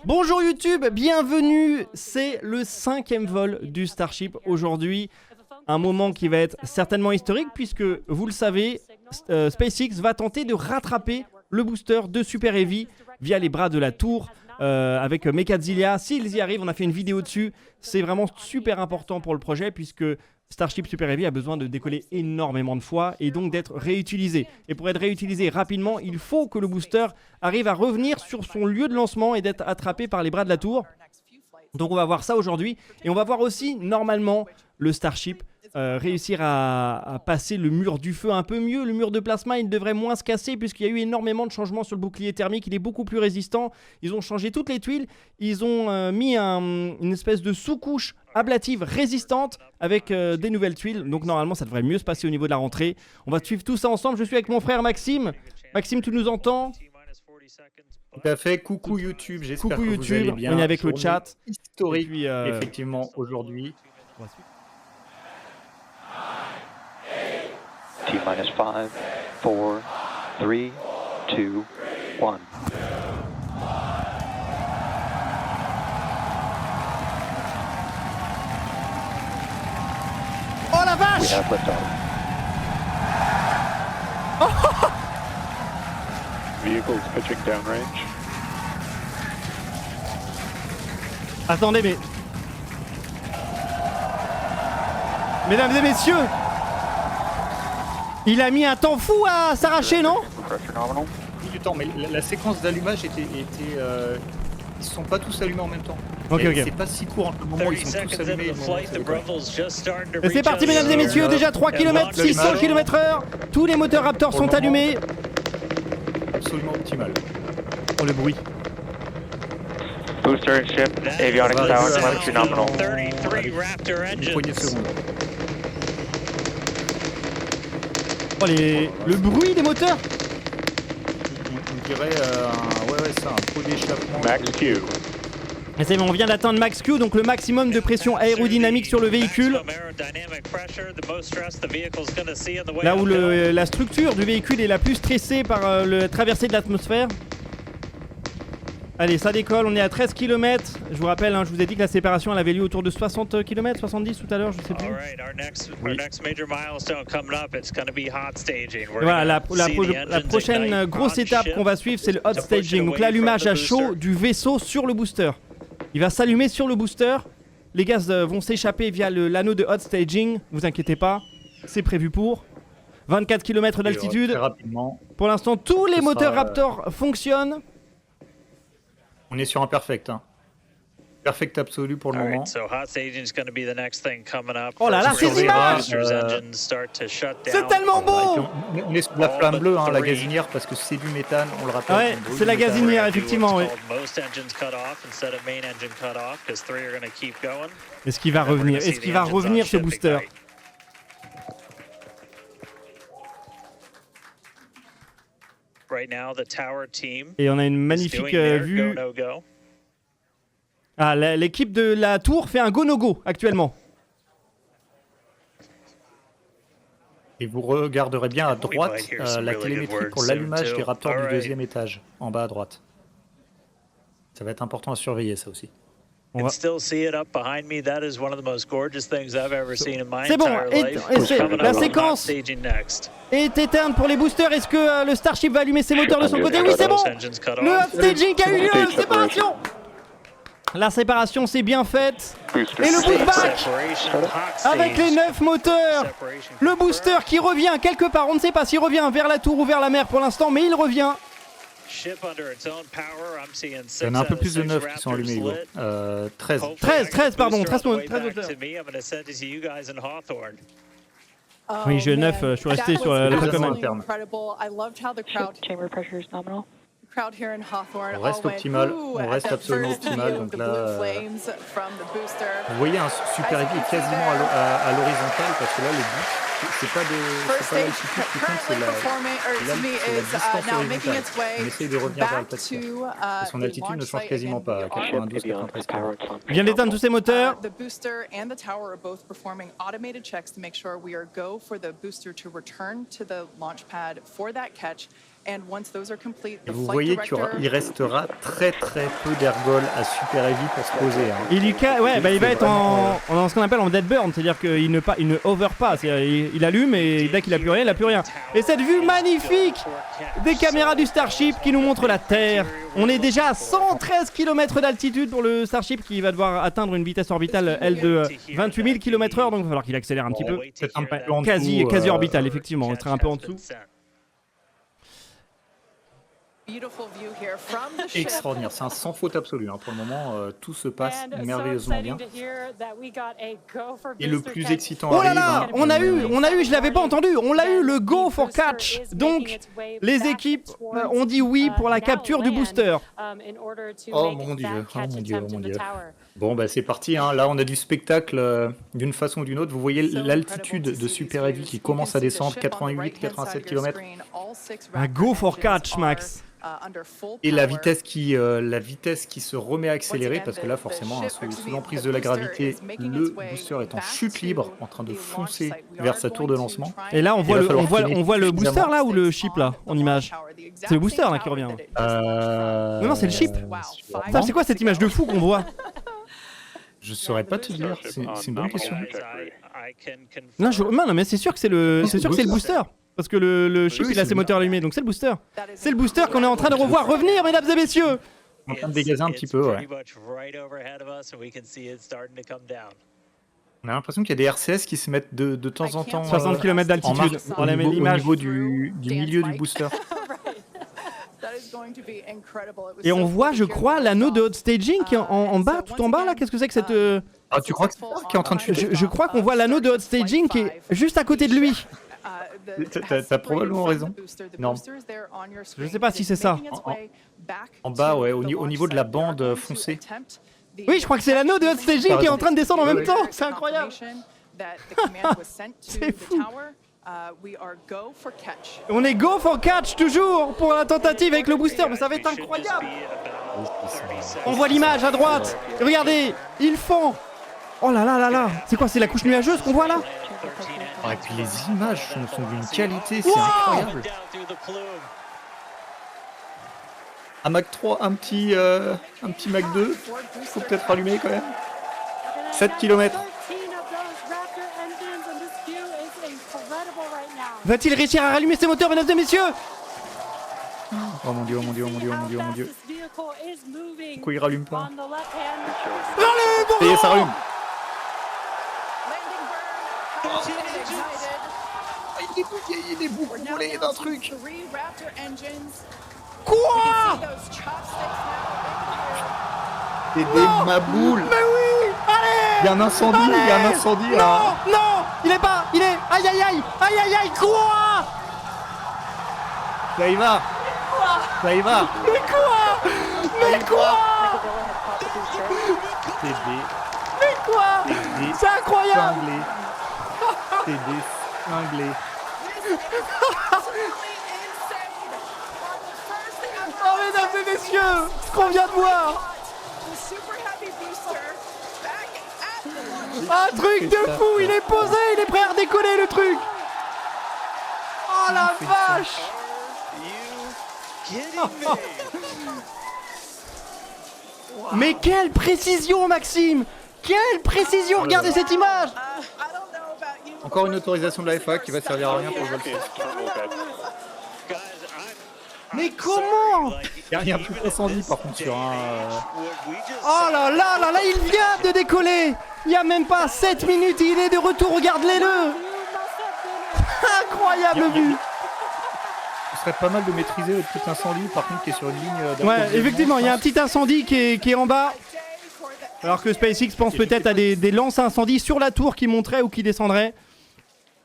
Bonjour YouTube, bienvenue, c'est le 5e vol du Starship aujourd'hui. Un moment qui va être certainement historique puisque, vous le savez, SpaceX va tenter de rattraper le booster de Super Heavy via les bras de la tour avec Mechazilia. S'ils y arrivent, on a fait une vidéo dessus, c'est vraiment super important pour le projet puisque Starship Super Heavy a besoin de décoller énormément de fois et donc d'être réutilisé. Et pour être réutilisé rapidement, il faut que le booster arrive à revenir sur son lieu de lancement et d'être attrapé par les bras de la tour. Donc on va voir ça aujourd'hui et on va voir aussi normalement le Starship réussir à passer le mur du feu un peu mieux. Le mur de plasma, il devrait moins se casser puisqu'il y a eu énormément de changements sur le bouclier thermique. Il est beaucoup plus résistant. Ils ont changé toutes les tuiles. Ils ont mis une espèce de sous-couche ablative résistante avec des nouvelles tuiles. Donc normalement, ça devrait mieux se passer au niveau de la rentrée. On va suivre tout ça ensemble. Je suis avec mon frère Maxime. Maxime, tu nous entends ? Tout à fait, coucou YouTube, j'espère que YouTube, vous allez bien. on est avec le chat. Historique, puis, effectivement, aujourd'hui. T-minus 5, 4, 3, 2, 1. Oh la We vache! have liftoff. Vehicles pitching downrange. Attendez, mais... Mesdames et messieurs, il a mis un temps fou à s'arracher, non? Pressure nominal. Du temps, mais la séquence d'allumage était ils se sont pas tous allumés en même temps. Ok, ok. C'est pas si court entre le moment où ils sont tous allumés et le moment où c'est décollé. Et c'est parti, mesdames et messieurs, déjà 3 km, 600 km/h. Tous les moteurs Raptor sont allumés. Absolument optimal. Oh, le bruit. Booster ship, avionics tower, telemetry nominal. Une poignée de secondes. Oh, le bruit des moteurs. On dirait un pot d'échappement. Max Q. Et c'est bon, on vient d'atteindre Max Q, donc le maximum de pression aérodynamique sur le véhicule. Là où la structure du véhicule est la plus stressée par la traversée de l'atmosphère. Allez, ça décolle, on est à 13 km. Je vous rappelle, je vous ai dit que la séparation elle avait lieu autour de 60 km, 70 tout à l'heure, je sais plus. Et voilà, la prochaine grosse étape qu'on va suivre, c'est le hot staging. Donc l'allumage à chaud du vaisseau sur le booster. Il va s'allumer sur le booster. Les gaz vont s'échapper via l'anneau de hot staging. Vous inquiétez pas, c'est prévu pour. 24 km d'altitude. Très rapidement. Pour l'instant, tous les moteurs Raptor fonctionnent. On est sur un perfect. Perfect absolu pour le moment. Oh là là, ces images! C'est tellement beau! On est sur la flamme bleue, la gazinière, parce que c'est du méthane, on le rappelle. Ouais, c'est la gazinière, effectivement, oui. Est-ce qu'il va revenir? Est-ce qu'il va revenir ce booster? Et on a une magnifique vue. Ah, l'équipe de la tour fait un go-no-go actuellement. Et vous regarderez bien à droite la télémétrie pour l'allumage des Raptors du 2e étage, en bas à droite. Ça va être important à surveiller, ça aussi. C'est bon, la séquence est éteinte pour les boosters. Est-ce que le Starship va allumer ses moteurs de son côté? Oui, c'est bon. Le hot staging a eu lieu, séparation. La séparation s'est bien faite. Et le bootback avec les 9 moteurs. Le booster qui revient quelque part. On ne sait pas s'il revient vers la tour ou vers la mer pour l'instant, mais il revient. Il y en a un peu plus de 9 qui sont allumés, Hugo. 13. 13 moteurs. Oui, j'ai 9, je suis resté sur la commande interne. Chamber pressure is nominal. On reste optimal, on reste absolument optimal. Donc là, vous voyez un Super Heavy est quasiment à l'horizontale parce que là, le but, c'est pas l'altitude qui compte, c'est la distance horizontale. On essaye de revenir vers l'atmosphère. Et son altitude ne change quasiment pas, à 92 93 km. Il vient d'éteindre tous ses moteurs. The booster and the tower are both performing automated checks to make sure we are go for the booster to return to the launch pad for that catch. Et vous voyez qu'il restera très peu d'ergols à Super Heavy pour se poser. Hein. Il va être en ce qu'on appelle en dead burn, c'est-à-dire qu'il ne hover pas, il allume et dès qu'il n'a plus rien, il n'a plus rien. Et cette vue magnifique des caméras du Starship qui nous montre la Terre. On est déjà à 113 km d'altitude pour le Starship qui va devoir atteindre une vitesse orbitale, elle, de 28 000 km/h, donc il va falloir qu'il accélère un petit peu. C'est un peu en Quasi dessous, orbitale, effectivement, on sera un peu en dessous. Extraordinaire, c'est un sans faute absolue. Hein. Pour le moment, tout se passe merveilleusement bien. Et le plus excitant oh là là, arrive, on a eu, je l'avais pas entendu, on l'a eu, le go for catch. Donc, les équipes ont dit oui pour la capture du booster. Oh mon dieu. Bon, bah c'est parti. Hein. Là, on a du spectacle d'une façon ou d'une autre. Vous voyez l'altitude de Super Heavy qui commence à descendre, 88-87 km. Un go for catch, Max. Et la vitesse qui se remet à accélérer parce que là forcément sous l'emprise de la gravité, le booster est en chute libre en train de foncer vers sa tour de lancement. Et là on voit le booster là ou le ship là en image. C'est le booster là qui revient. Non c'est le ship. C'est quoi cette image de fou qu'on voit? Je saurais pas te dire, c'est une bonne question. Non mais c'est sûr que c'est le booster. Parce que le ship il a ses moteurs allumés, donc c'est le booster. C'est le booster qu'on est en train de revoir revenir, mesdames et messieurs. On est en train de dégazer un petit peu, ouais. On a l'impression qu'il y a des RCS qui se mettent de temps en temps 60 km d'altitude au niveau du milieu du booster. Et on voit, je crois, l'anneau de hot staging qui est en bas, tout en bas là. Qu'est-ce que c'est que cette... Ah, tu crois que c'est ça qui est en train de chuter? Je crois qu'on voit l'anneau de hot staging qui est juste à côté de lui. T'as probablement raison. Non. Je sais pas si c'est ça. En bas, ouais, au niveau de la bande foncée. Oui, je crois que c'est l'anneau de hot staging qui est en train de descendre en même temps. C'est incroyable. C'est fou. On est go for catch toujours pour la tentative avec le booster, mais ça va être incroyable. On voit l'image à droite. Regardez, ils font. Oh là là là là. C'est quoi, c'est la couche nuageuse qu'on voit là? Ah, et puis les images sont d'une qualité, c'est incroyable. Un Mach 3, un petit Mach 2, faut peut-être rallumer quand même. 7 km. Va-t-il réussir à rallumer ses moteurs, mesdames et messieurs? Oh mon dieu, oh mon dieu, oh mon dieu, oh mon dieu, oh mon dieu. Pourquoi il rallume pas? Rallume! Ça y est, ça rallume. Il est beaucoup volé d'un truc. Quoi? C'est des maboules. Mais oui! Allez! Il y a un incendie, allez, il y a un incendie. Non, il est pas, il est... Aïe aïe aïe! Aïe aïe aïe! Quoi? Ça y va. Ça y va. Mais quoi? Mais quoi? C'est des... Mais quoi? C'est incroyable! cinglés. C'est des cinglés. Oh mesdames et messieurs, ce qu'on vient de voir, un truc de fou, il est posé, il est prêt à redécoller le truc. Oh la vache. Mais quelle précision Maxime, quelle précision, regardez cette image. Encore une autorisation de la FA qui va servir à rien pour le vol. Mais comment? Il y a un petit incendie par contre sur un... Oh là là là là, il vient de décoller. Il n'y a même pas 7 minutes, il est de retour, regardez-le. Incroyable vue. Ce serait pas mal de maîtriser le petit incendie par contre qui est sur une ligne... Ouais, effectivement, il y a un petit incendie qui est en bas. Alors que SpaceX pense peut-être à des lances à incendie sur la tour qui monteraient ou qui descendraient.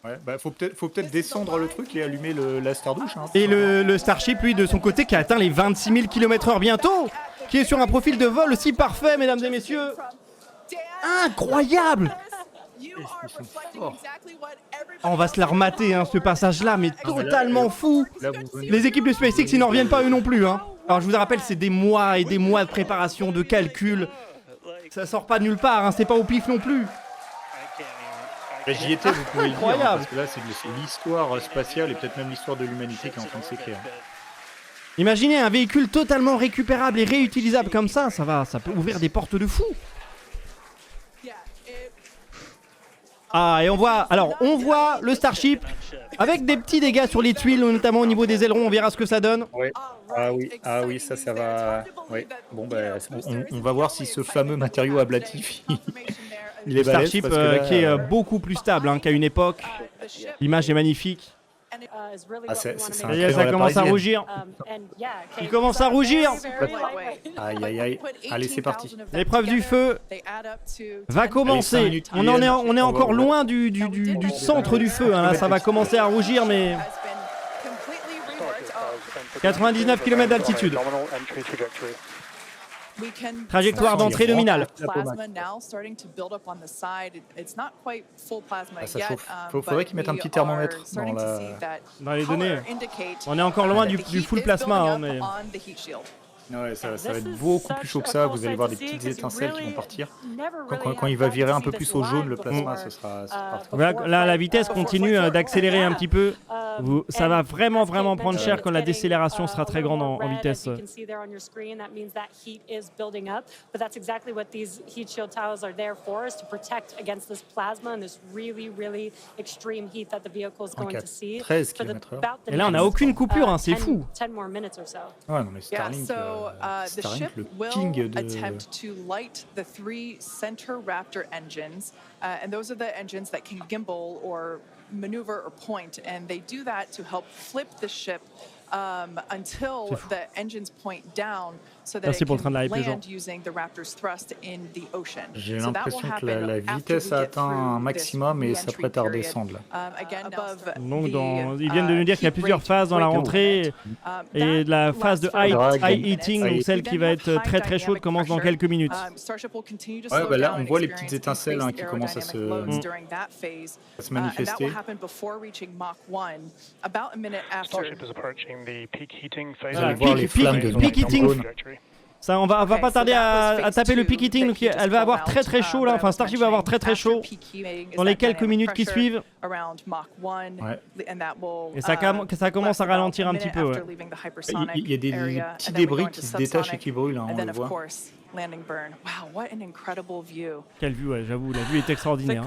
Ouais, bah faut peut-être descendre le truc et allumer la Stardouche. Hein, et le Starship, lui, de son côté, qui a atteint les 26 000 km/h bientôt, qui est sur un profil de vol aussi parfait, mesdames et messieurs. Incroyable! Ils sont forts. On va se la remater, hein, ce passage-là, mais totalement fou. Les équipes de SpaceX, ils n'en reviennent pas eux non plus. Hein. Alors je vous rappelle, c'est des mois et des mois de préparation, de calcul. Ça sort pas de nulle part, hein, c'est pas au pif non plus. Mais j'y étais, vous pouvez le dire, hein, Incroyable. parce que là c'est l'histoire spatiale et peut-être même l'histoire de l'humanité qui est en train de s'écrire. Imaginez un véhicule totalement récupérable et réutilisable comme ça peut ouvrir des portes de fou. Ah, et on voit le Starship avec des petits dégâts sur les tuiles, notamment au niveau des ailerons, on verra ce que ça donne. Ouais. Ah oui, ça va. Oui. Bon, bah, on va voir si ce fameux matériau ablatif, il est balèze. Starship Là, qui est beaucoup plus stable qu'à une époque. L'image est magnifique. c'est Ça y est, ça commence à rougir. Il commence à rougir. Aïe. Allez, c'est parti. L'épreuve du feu va commencer. Allez, 5 On minutes. est encore loin du centre du feu. Là, ça va commencer à rougir, mais 99 km d'altitude. Trajectoire d'entrée nominale. Ça chauffe. Faudrait qu'ils mettent un petit thermomètre Dans les données. On est encore loin du full plasma, mais... Ouais, ça va être beaucoup plus chaud que ça. Vous allez voir des petites étincelles qui vont partir. Quand il va virer un peu plus au jaune, le plasma, ce sera parti. Là, la vitesse continue d'accélérer un petit peu. Ça va vraiment prendre cher quand la décélération sera très grande en vitesse. Donc, à 13 km/h. Et là, on n'a aucune coupure, c'est fou. Ouais, non, mais Starlink, le king de... attempt to light the 3 center Raptor engines, and those are the engines that can gimbal or maneuver or point, and they do that to help flip the ship until the engines point down so that it can land using the Raptor's thrust in the ocean. J'ai l'impression que la vitesse a atteint un maximum et s'apprête à redescendre. Donc ils viennent de nous dire qu'il y a plusieurs phases dans la rentrée et la phase de high heating, donc celle qui va être très chaude, commence dans quelques minutes. Ouais, bah là on voit les petites étincelles qui commencent à se manifester. Vous allez voir les flammes de peak heating. Ça, on va pas tarder à taper le peak heating, donc elle va avoir très chaud là, enfin Starship va avoir très chaud dans les quelques minutes qui suivent. Ouais. Et ça commence à ralentir un petit peu. Ouais. Il y a des petits débris qui se détachent et qui brûlent, on le voit. Landing burn. Wow, what an incredible view. Quelle vue, ouais, j'avoue, la vue est extraordinaire.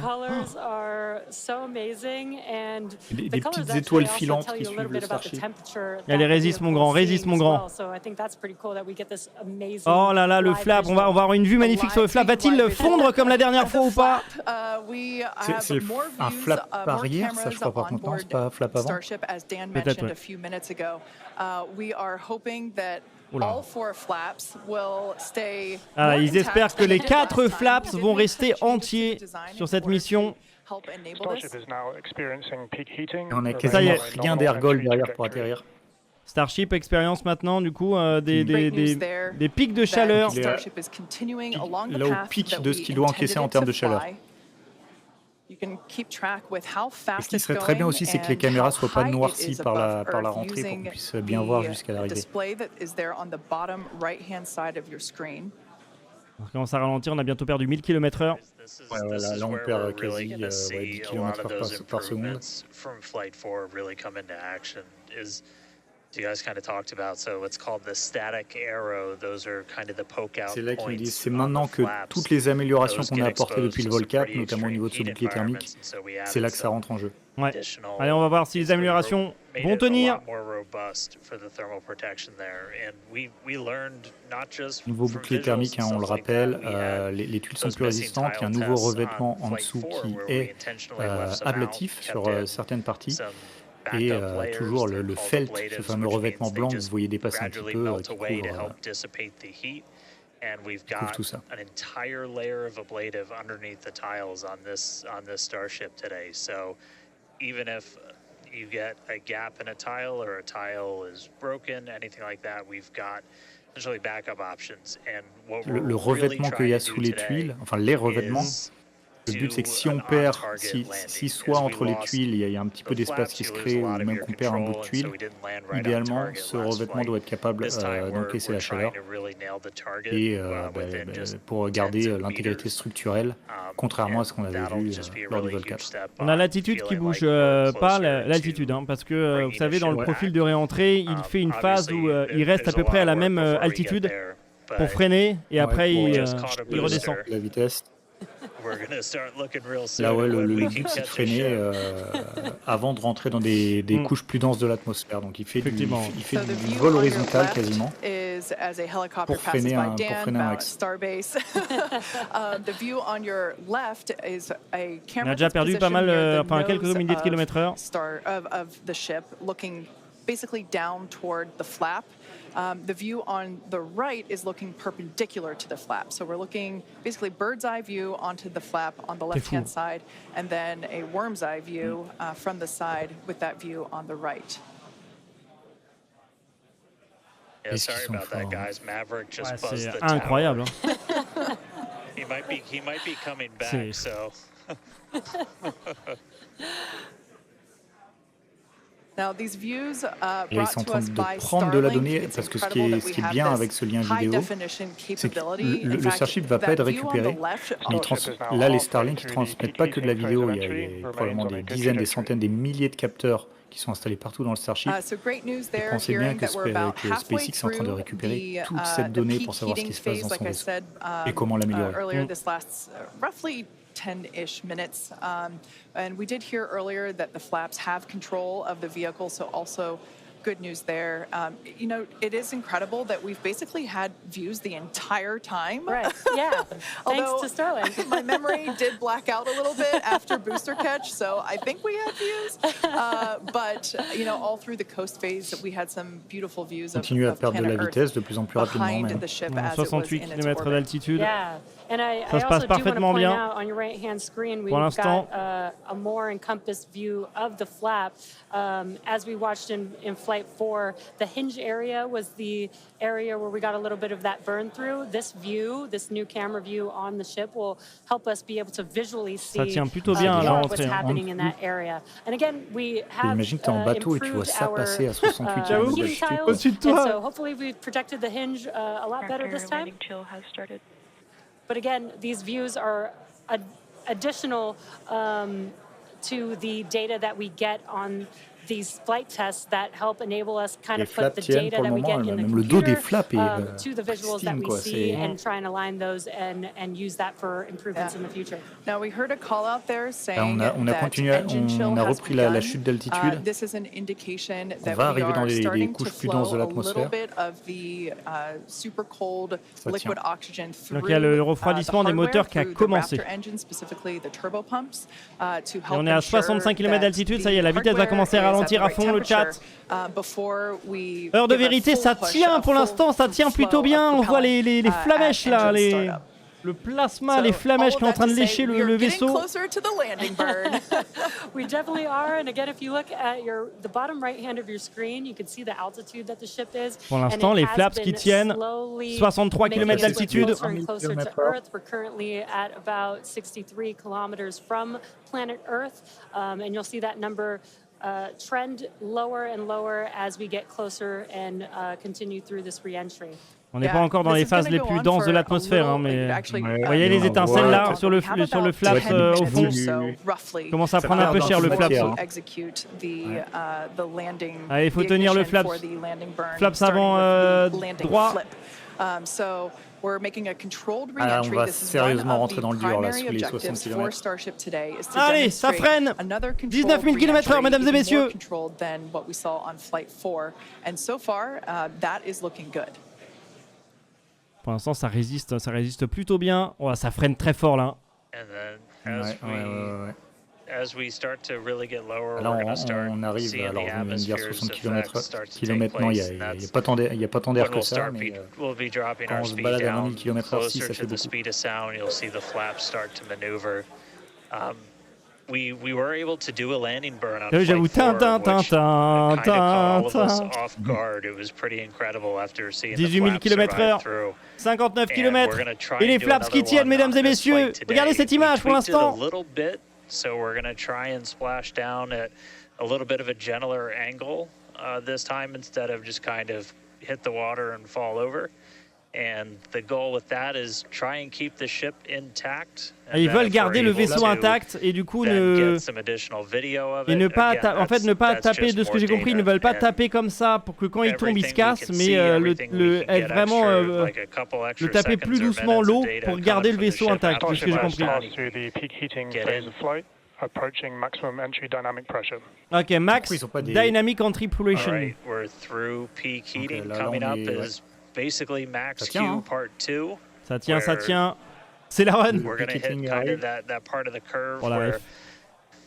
Des petites étoiles filantes qui suivent le Starship. Allez, résiste mon grand, résiste mon grand. Oh là là, le flap, on va avoir une vue magnifique sur le flap. Va-t-il fondre comme la dernière fois ou pas? C'est un flap arrière, ça je crois par contre, non, c'est pas un flap avant. Peut-être, ouais. Ils espèrent que les 4 flaps vont rester entiers sur cette mission. Et on a quasiment rien d'ergol derrière pour atterrir. Starship expérience maintenant du coup des pics de chaleur. Là au pic de ce qu'il doit encaisser en termes de chaleur. Et ce qui serait très bien aussi, c'est que les caméras ne soient pas noircies par la rentrée pour qu'on puisse bien voir jusqu'à l'arrivée. On commence à ralentir, on a bientôt perdu 1000 km/h. Ouais, là on perd quasi 10 km/h par seconde. C'est là qu'ils disent, c'est maintenant que toutes les améliorations qu'on a apportées depuis le Vol 4, notamment au niveau de ce bouclier thermique, c'est là que ça rentre en jeu. Ouais. Allez, on va voir si les améliorations vont tenir. Nouveau bouclier thermique, on le rappelle, les tuiles sont plus résistantes, il y a un nouveau revêtement en dessous qui est ablatif sur certaines parties. Et toujours le felt, ce fameux revêtement blanc que vous voyez dépasser un petit peu, qui couvre tout ça. Le revêtement qu'il y a sous les tuiles, enfin les revêtements, Le but, c'est que si on perd, si soit entre les tuiles, il y a un petit peu d'espace qui se crée, ou même qu'on perd un bout de tuile, idéalement, ce revêtement doit être capable d'encaisser la chaleur et pour garder l'intégrité structurelle, contrairement à ce qu'on avait vu lors du vol 4. On a l'altitude qui bouge pas, l'altitude, hein, parce que vous savez, dans le profil de réentrée, il fait une phase où il reste à peu près à la même altitude pour freiner et après il redescend. La vitesse. Là, ouais, le but, c'est de freiner avant de rentrer dans des couches plus denses de l'atmosphère. Donc, il fait du vol horizontal quasiment pour freiner un max. On a déjà perdu pas mal, quelques milliers de kilomètres heure. Basically down toward the flap. The view on the right is looking perpendicular to the flap. So we're looking basically bird's eye view onto the flap on the left-hand side, and then a worm's eye view from the side with that view on the right. Yeah, sorry about that, guys. Maverick just buzzed the incroyable. Hein. He might be coming back, so. Now, these views, Et ils sont en train de prendre de la donnée, parce que ce qui est bien avec ce lien vidéo, c'est que le Starship ne va pas être récupéré. Là, les Starlink ne transmettent pas que de la vidéo, il y a probablement des dizaines, des centaines, des milliers de capteurs qui sont installés partout dans le Starship. Et pensez bien que SpaceX est en train de récupérer toute cette donnée pour savoir ce qui se passe dans son vaisseau et comment l'améliorer. 10-ish minutes. And we did hear earlier that the flaps have control of the vehicle, so also good news there. You know, it is incredible that we've basically had views the entire time. Right, yeah, thanks to Starlink. My memory did black out a little bit after booster catch, so I think we had views. But, you know, all through the coast phase, we had some beautiful views of Continue à perdre de la vitesse de plus en plus rapidement même. 68 km d'altitude. Yeah. And Ça se passe parfaitement bien. On your right-hand screen, Pour l'instant, a more encompassed view of the flap. As we watched in Flight 4, the hinge area was the area where we got a little bit of that burn through. This view, this new camera view on the ship will help us be able to visually see what's happening in that area. And again, we have imagine que t'es en bateau et tu vois ça passer à 68 km au-dessus de toi. So hopefully we've protected the hinge a lot better this time. But again, these views are additional to the data that we get on these flight tests that help enable us kind of put the data that we get in the computer to the visuals that we see and try and align those and use that for improvements in the future. Now we heard a call out there saying that engine chill has begun. La chute d'altitude. This is an indication that we are starting to flow a little bit of the super cold liquid oxygen through Donc il y a le refroidissement des moteurs qui a commencé. Et on est à 65 km d'altitude, ça y est, la vitesse va commencer à ralentir à fond le chat. Heure de vérité, ça tient pour l'instant, ça tient plutôt bien. On voit les flamèches là, le plasma, les flamèches qui sont en train de lécher le vaisseau. We definitely are, and again, if you look at the bottom right hand of your screen, you can see the altitude that the ship is. Pour l'instant, les flaps qui tiennent 63 km d'altitude. We're currently at about 63 kilometers from planet Earth, and you'll see that number trend lower and lower as we get closer and continue through this re-entry. On n'est pas encore dans les phases les plus denses de l'atmosphère, hein, mais vous voyez les étincelles là sur le flap au fond. Commence à prendre un peu cher le flap. Allez, il faut tenir le flap avant droit. On va sérieusement rentrer dans le dur là sur les 60 km. Allez, ça freine. 19 000 km/h, mesdames et messieurs. Pour l'instant, ça résiste plutôt bien. Oh, ça freine très fort là. Là, on arrive, alors on vient de dire 60 km, non, il n'y a pas tant d'air que ça, mais quand on se balade à 20 000 km/h, ça fait beaucoup. we were able to do a landing burn on J'avoue, Flight 4, which kind of caught all of us tin. off guard. It was pretty incredible after seeing 18 the 000 flaps km/h. survive through. 59 And km. we're gonna try Et les and do flaps qui another tiennent, one mesdames on et this messieurs. flight today. Regardez cette We image pour tweaked it l'instant. a little bit, so we're gonna try and splash down at a little bit of a gentler angle this time instead of just kind of hit the water and fall over. And the goal with that is try and keep the ship intact. Et ils veulent garder le vaisseau intact et du coup ne pas en fait ne pas taper, de ce que j'ai compris, ils ne veulent pas taper comme ça pour que quand il tombe il se casse, mais être vraiment le taper plus doucement l'eau pour garder le vaisseau intact, de ce que j'ai compris. Approaching maximum entry dynamic pressure. Ok, max dynamic entry pollution. Right, we're through peak heating. Coming up is basically max Q part 2. Ça tient, ça tient. C'est la run. We're going to hit kind of that part of the curve where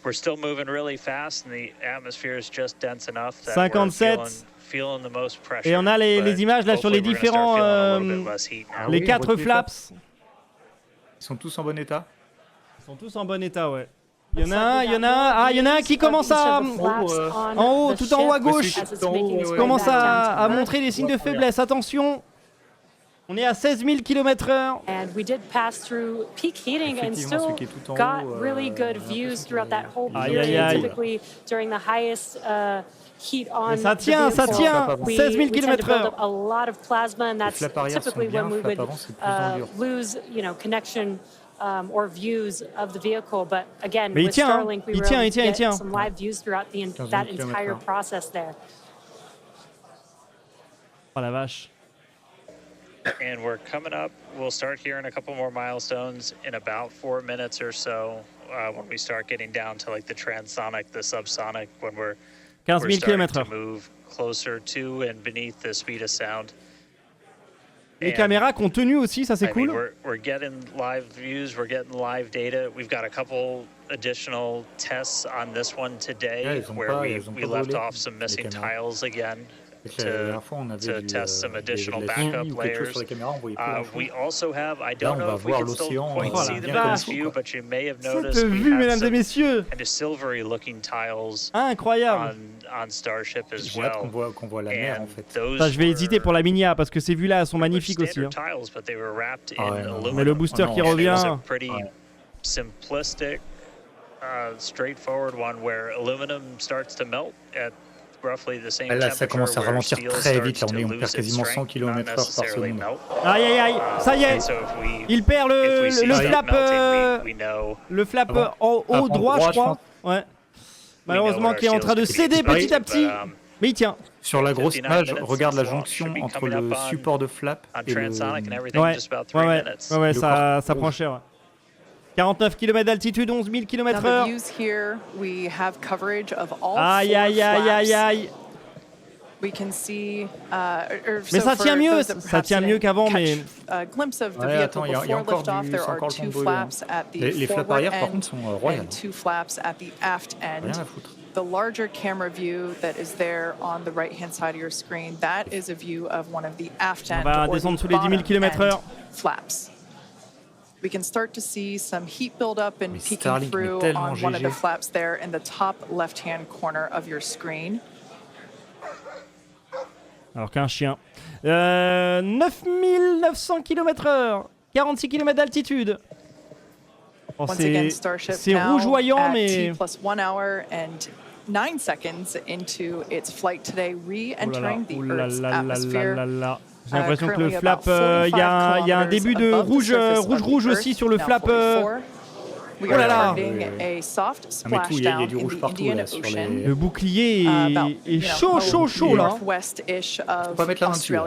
we're still moving really fast and the atmosphere is just dense enough that 57. we're feeling the most pressure. Et on a les images là sur les différents les 4 flaps. Ils sont tous en bon état. Ils sont tous en bon état, ouais. Il y en a un qui commence à en haut, tout en haut à gauche, commence à montrer des signes de faiblesse. Attention, on est à 16 000 km/h. And we did pass through peak heating and still got really good views throughout that whole period. Typically during the highest heat on ça tient, 16 000 km/h. A lot of plasma, and that's typically when we would lose, connection. Or views of the vehicle, but again, with Starlink, we were able to get some live views throughout that entire process there. Oh la vache. And we're coming up. We'll start here in a couple more milestones in about 4 minutes or so when we start getting down to like the transonic, the subsonic, when we're 15 000 starting km/h. to move closer to and beneath the speed of sound. Les caméras qui ont tenu aussi, ça c'est cool. We're getting live views, we're getting live data. We've got a couple additional tests on this one today where we left off some missing tiles again to test some additional backup layers. We also have, I don't know if we can still quite see them in this view, but you may have noticed we have some kind of silvery looking tiles on Starship as well. Qu'on voit la mer en fait. Ça, je vais hésiter pour la Minia parce que ces vues-là sont magnifiques aussi. Hein. Mais le booster qui revient. Simplistic, straightforward one where aluminum starts to melt at roughly the same là, ça commence à ralentir très vite. Là, on perd quasiment 100 km/h par seconde. Aïe aïe aïe, ça y est, il perd le flap en haut droit, je crois. Ouais. Malheureusement, qui est en train de céder petit à petit, mais il tient. Sur la grosse image, regarde la jonction entre le support de flap et le... Ouais, ça prend cher. Ouais. 49 km d'altitude, 11 000 km/h. Aïe, aïe, aïe, aïe, aïe. Mais ça tient mieux qu'avant, mais... Ouais, attends, il y a encore le tombeau. Les flaps arrière, par contre, sont royales. Rien à foutre. The larger camera view that is there on the right-hand side of your screen, that is a view of one of the aft end or the bottom end flaps. We can start to see some heat buildup and peeking through on one of the flaps there in the top left-hand corner of your screen. Alors qu'un chien. 9900 km/h, 46 km d'altitude. Oh, c'est rougeoyant, mais... +1 hour and 9 seconds into its flight today, re-entering the Earth's atmosphere. J'ai l'impression que le flap, il y a un début de rouge aussi sur le flap. Oh là là! Ah mais tout, il y a du rouge partout là sur les... Le bouclier est chaud là. Faut pas mettre la main dessus.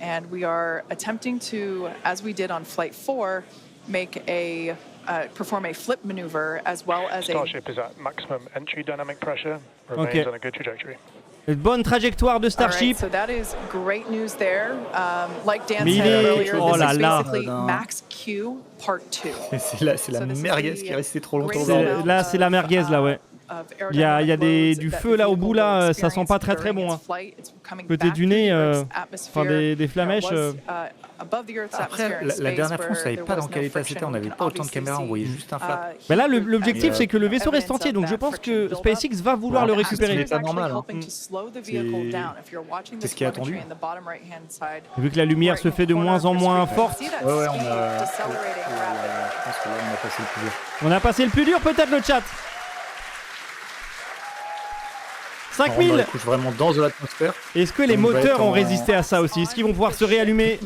And we are attempting to, as we did on Flight 4, make a perform a flip maneuver as well as Starship is at maximum entry dynamic pressure, remains on a good trajectory. Une bonne trajectoire de Starship. Right, so that is great news there. Like Dan said earlier, this is basically Max Q Part 2. C'est la merguez qui est restée trop longtemps. Là, c'est la merguez, là, ouais. Il y a du feu là au bout là, ça sent pas très bon. Hein. Côté du nez, des flamèches. Après, la dernière fois, on savait pas dans quel état c'était, on n'avait pas autant de caméras, on voyait juste un flap. Mais là, l'objectif c'est que le vaisseau reste entier, donc je pense que SpaceX va vouloir le récupérer. C'est normal. Hein. C'est ce qui est attendu. Vu que la lumière se fait de moins en moins forte. Ouais, je pense que là, on a passé le plus dur. On a passé le plus dur, peut-être le chat. 5000. On couche vraiment dans l'atmosphère. Est-ce que les moteurs ont résisté à ça aussi? Est-ce qu'ils vont pouvoir se réallumer?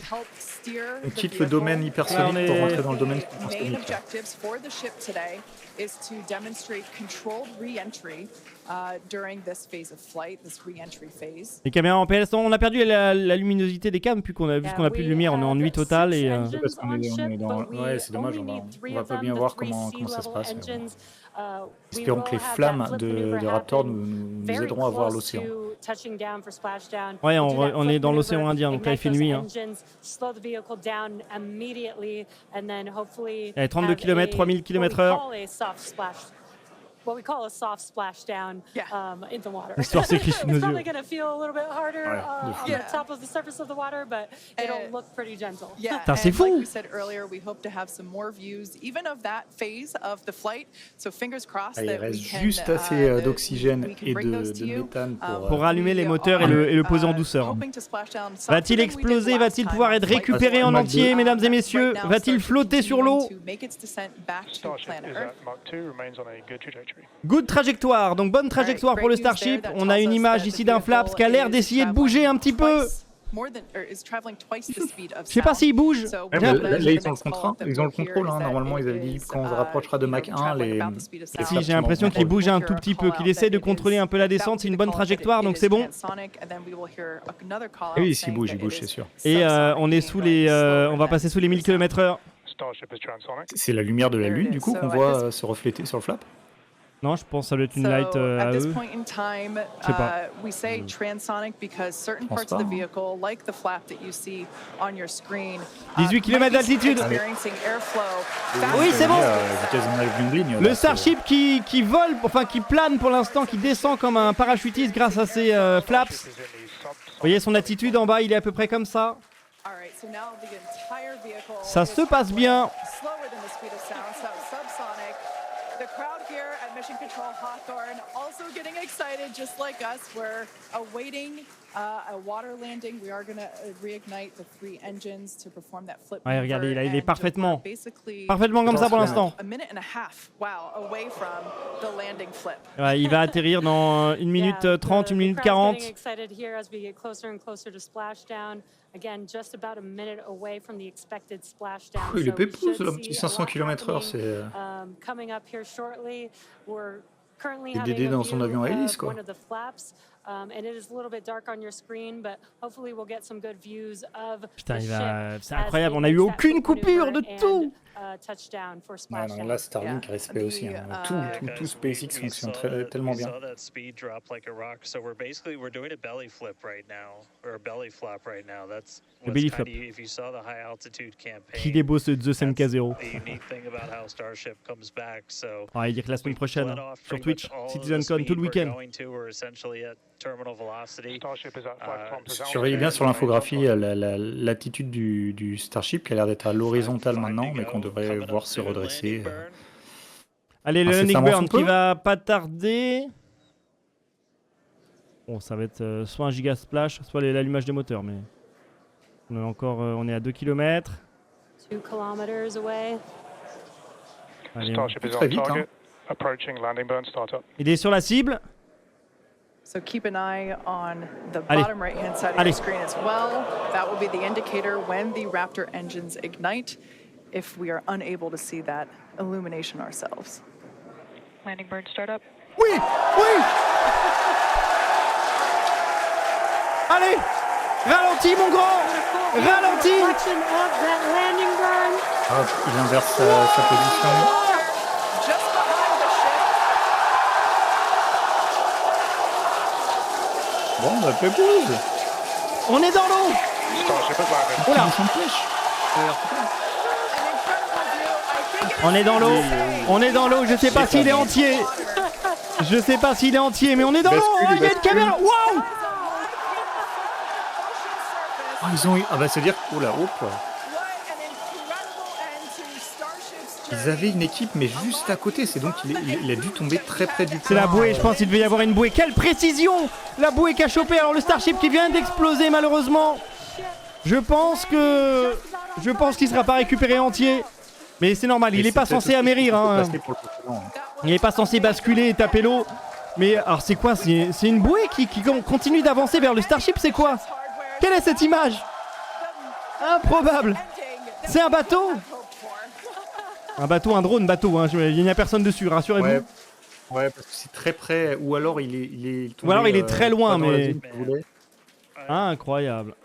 On quitte le domaine hypersonique pour rentrer dans le domaine supersonique. Les caméras en PLS, on a perdu la luminosité des cams puisqu'on a plus de lumière, on est en nuit totale et. Parce qu'on est dans... Ouais, c'est dommage, on va pas bien voir comment ça se passe. Espérons que les flammes de Raptor nous aideront à voir l'océan. Ouais, on est dans l'océan Indien, donc là il fait nuit. Hein. Allez, 32 km, 3000 km/h. What we call a soft splashdown in the water. L'histoire s'écrit sous nos It's yeux. probably going to feel a little bit harder on the top of the surface of the water, but it'll look pretty gentle. Putain, c'est fou. Like we said earlier, we hope to have some more views, even of that phase of the flight. So fingers crossed that we can. Il reste juste assez d'oxygène et de méthane pour rallumer les moteurs et le poser en douceur. Va-t-il exploser? Va-t-il pouvoir être récupéré en entier, mesdames et messieurs? Va-t-il flotter sur l'eau? Good trajectoire, donc bonne trajectoire pour le Starship. On a une image ici d'un Flaps qui a l'air d'essayer de bouger un petit peu. Je sais pas s'il bouge. Là, ils ont le contrôle. Hein. Normalement, ils avaient dit quand on se rapprochera de Mach 1, Si, j'ai l'impression qu'il bouge un tout petit peu, qu'il essaie de contrôler un peu la descente. C'est une bonne trajectoire, donc c'est bon. Et oui, s'il bouge, c'est sûr. Et on est sous les, on va passer sous les 1000 km/h. C'est la lumière de la Lune, du coup, qu'on voit se refléter sur le flap. Non, je pense que ça doit être une light à eux. Je sais pas. 18 km d'altitude. Oui, c'est bon. Le Starship qui vole, enfin qui plane pour l'instant, qui descend comme un parachutiste grâce à ses flaps. Vous voyez son attitude en bas, il est à peu près comme ça. Ça se passe bien. Mission Control Hawthorne also getting excited just like us. We're awaiting a water landing. We are going to reignite the 3 engines to perform that flip. Ouais, regardez, il est parfaitement comme ça pour l'instant. Ouais, il va atterrir dans 1 minute 30, 1 minute 40. Il est pépouze, le petit 500 km/h, c'est... Il est dédé dans son avion à hélice, quoi. Putain, c'est incroyable, on n'a eu aucune coupure de tout. Non, là, Starlink respect aussi. Hein. Tout SpaceX fonctionne tellement bien. Le belly flop. Qu'il est beau ce Zeus MK0. Ah, il dit que la semaine prochaine, hein, sur Twitch, CitizenCon, tout le week-end. Surveillez bien sur l'infographie l'attitude du Starship qui a l'air d'être à l'horizontale maintenant, mais qu'on devrait voir se redresser. Allez, le Nick Burn qui va pas tarder. Bon, ça va être soit un giga splash, soit l'allumage des moteurs, mais on est à 2 km. 2 kilometers away. Allez, Starship is on target. Approaching landing burn startup. Il est sur la cible. So keep an eye on the bottom right-hand side of your screen as well. That will be the indicator when the Raptor engines ignite, if we are unable to see that illumination ourselves. Landing burn startup. Oui, oui. Allez, ralentis mon grand, ralentis. Hop, il inverse sa position. Bon, bah pépouze. On est dans l'eau. Oh là. On est dans l'eau. On est dans l'eau, je sais pas s'il est entier. Je sais pas s'il est entier, mais on est dans l'eau. Oh, il y a une caméra. Waouh! Oh, ils ont eu... Ah bah c'est dire... Oh là, hop. Ils avaient une équipe, mais juste à côté. C'est donc il a dû tomber très près du point. C'est la bouée, je pense qu'il devait y avoir une bouée. Quelle précision! La bouée qui a chopé. Alors le Starship qui vient d'exploser malheureusement. Je pense qu'il sera pas récupéré entier. Mais c'est normal, il est pas censé amérir. Hein. Il est pas censé basculer et taper l'eau. Mais alors c'est quoi? C'est une bouée qui continue d'avancer vers le Starship, c'est quoi? Quelle est cette image? Improbable. C'est un bateau? Un bateau, un drone bateau, hein. Il n'y a personne dessus, rassurez-vous. Ouais, parce que c'est très près, ou alors il est tombé, ou alors il est très loin, mais... Incroyable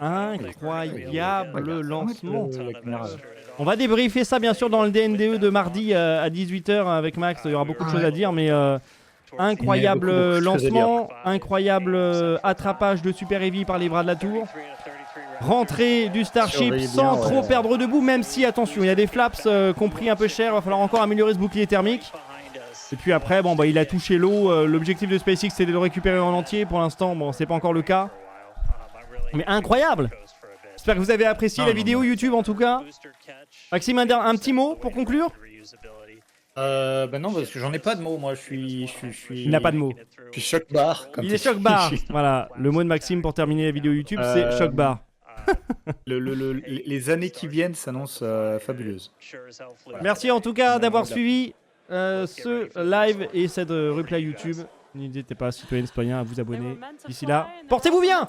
lancement. On va débriefer ça bien sûr dans le DNDE de mardi à 18h avec Max, il y aura beaucoup de choses à dire, mais incroyable lancement, incroyable attrapage de Super Heavy par les bras de la tour. Rentrée du Starship sans trop perdre debout, même si, attention, il y a des flaps qui ont pris un peu cher, il va falloir encore améliorer ce bouclier thermique. Et puis après, bon, bah, il a touché l'eau, l'objectif de SpaceX c'était de le récupérer en entier, pour l'instant, bon, c'est pas encore le cas. Mais incroyable! J'espère que vous avez apprécié la vidéo YouTube en tout cas. Maxime, un petit mot pour conclure? Bah non, parce que j'en ai pas de mots, moi je suis... Il n'a pas de mots. Je suis choc-bar. Il est choc-bar. Voilà, le mot de Maxime pour terminer la vidéo YouTube, c'est choc-bar. Les années qui viennent s'annoncent fabuleuses. Merci en tout cas d'avoir suivi ce live et cette replay YouTube. N'hésitez pas, citoyens, à vous abonner. D'ici là, portez-vous bien!